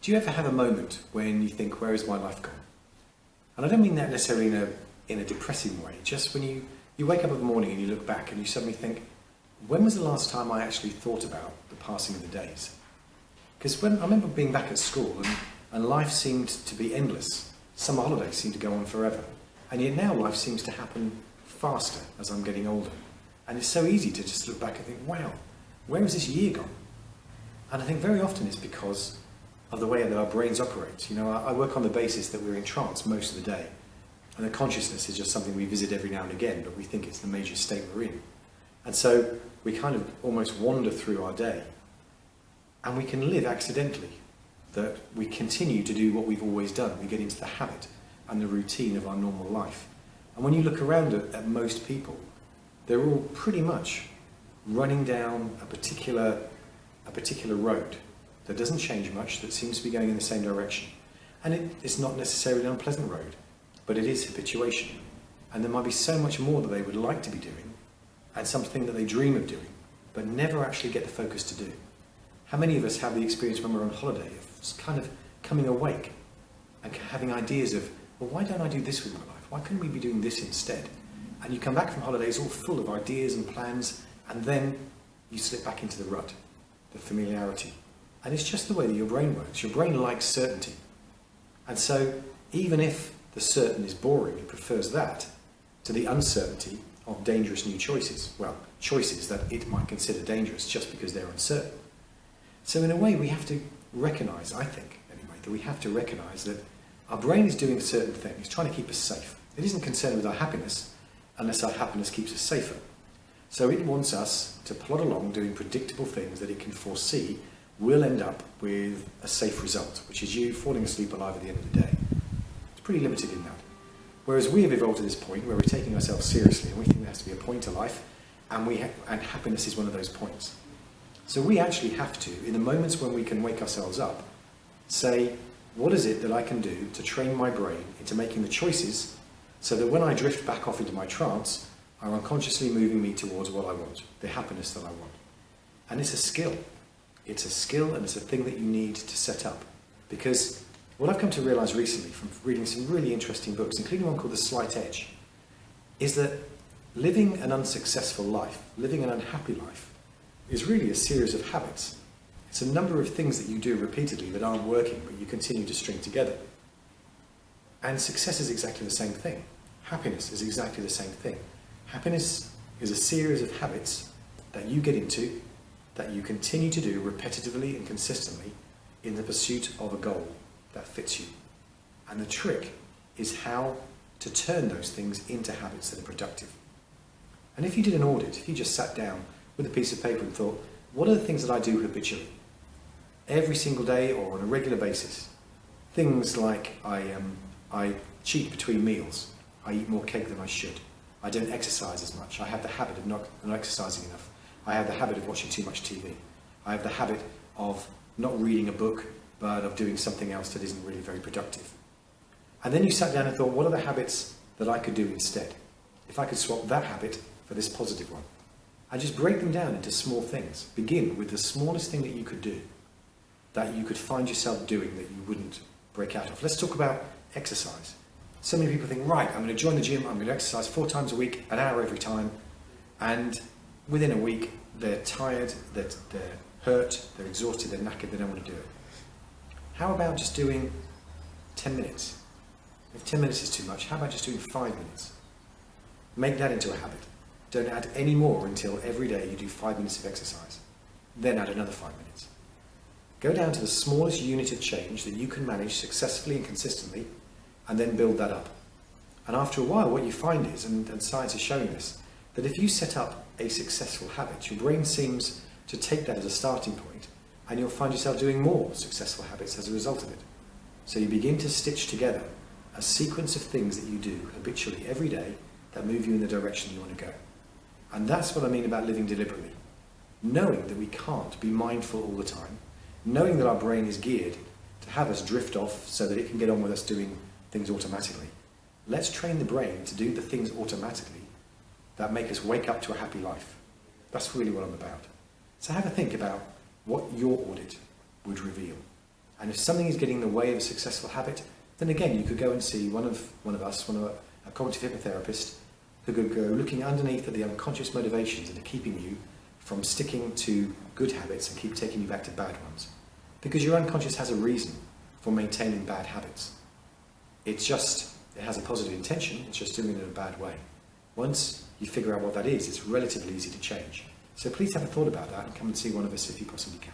Do you ever have a moment when you think, where is my life gone? And I don't mean that necessarily in a depressing way, just when you wake up in the morning and you look back and you suddenly think, when was the last time I actually thought about the passing of the days? Because I remember being back at school and life seemed to be endless. Summer holidays seemed to go on forever. And yet now life seems to happen faster as I'm getting older. And it's so easy to just look back and think, wow, where has this year gone? And I think very often it's because of the way that our brains operate. You know, I work on the basis that we're in trance most of the day. And the consciousness is just something we visit every now and again, but we think it's the major state we're in. And so we kind of almost wander through our day. And we can live accidentally, that we continue to do what we've always done. We get into the habit and the routine of our normal life. And when you look around at most people, they're all pretty much running down a particular road that doesn't change much, that seems to be going in the same direction. And it's not necessarily an unpleasant road, but it is habituation. And there might be so much more that they would like to be doing, and something that they dream of doing, but never actually get the focus to do. How many of us have the experience when we're on holiday of kind of coming awake and having ideas of, well, why don't I do this with my life? Why couldn't we be doing this instead? And you come back from holidays all full of ideas and plans, and then you slip back into the rut, the familiarity. And it's just the way that your brain works. Your brain likes certainty. And so even if the certain is boring, it prefers that to the uncertainty of dangerous new choices. Well, choices that it might consider dangerous just because they're uncertain. So in a way we have to recognise, I think anyway, that we have to recognise that our brain is doing a certain thing. It's trying to keep us safe. It isn't concerned with our happiness unless our happiness keeps us safer. So it wants us to plod along doing predictable things that it can foresee will end up with a safe result, which is you falling asleep alive at the end of the day. It's pretty limited in that. Whereas we have evolved to this point where we're taking ourselves seriously and we think there has to be a point to life, and happiness is one of those points. So we actually have to, in the moments when we can wake ourselves up, say, what is it that I can do to train my brain into making the choices so that when I drift back off into my trance, are unconsciously moving me towards what I want, the happiness that I want. And it's a skill. It's a skill, and it's a thing that you need to set up. Because what I've come to realise recently from reading some really interesting books, including one called The Slight Edge, is that living an unsuccessful life, living an unhappy life, is really a series of habits. It's a number of things that you do repeatedly that aren't working, but you continue to string together. And success is exactly the same thing. Happiness is exactly the same thing. Happiness is a series of habits that you get into, that you continue to do repetitively and consistently in the pursuit of a goal that fits you. And the trick is how to turn those things into habits that are productive. And if you did an audit, if you just sat down with a piece of paper and thought, what are the things that I do habitually? Every single day or on a regular basis. Things like I cheat between meals. I eat more cake than I should. I don't exercise as much. I have the habit of not exercising enough. I have the habit of watching too much TV. I have the habit of not reading a book, but of doing something else that isn't really very productive. And then you sat down and thought, what are the habits that I could do instead? If I could swap that habit for this positive one. And just break them down into small things. Begin with the smallest thing that you could do, that you could find yourself doing that you wouldn't break out of. Let's talk about exercise. So many people think, right, I'm going to join the gym, I'm going to exercise 4 times a week, an hour every time, and within a week they're tired, they're hurt, they're exhausted, they're knackered, they don't want to do it. How about just doing 10 minutes? If 10 minutes is too much, how about just doing 5 minutes? Make that into a habit. Don't add any more until every day you do 5 minutes of exercise. Then add another 5 minutes. Go down to the smallest unit of change that you can manage successfully and consistently, and then build that up. And after a while, what you find is, and science is showing this, that if you set up a successful habit, your brain seems to take that as a starting point, and you'll find yourself doing more successful habits as a result of it. So you begin to stitch together a sequence of things that you do habitually every day that move you in the direction you want to go. And that's what I mean about living deliberately. Knowing that we can't be mindful all the time, knowing that our brain is geared to have us drift off so that it can get on with us doing things automatically. Let's train the brain to do the things automatically that make us wake up to a happy life. That's really what I'm about. So have a think about what your audit would reveal. And if something is getting in the way of a successful habit, then again, you could go and see one of a cognitive hypnotherapist who could go looking underneath at the unconscious motivations that are keeping you from sticking to good habits and keep taking you back to bad ones. Because your unconscious has a reason for maintaining bad habits. It has a positive intention, it's just doing it in a bad way. Once you figure out what that is, it's relatively easy to change. So please have a thought about that and come and see one of us if you possibly can.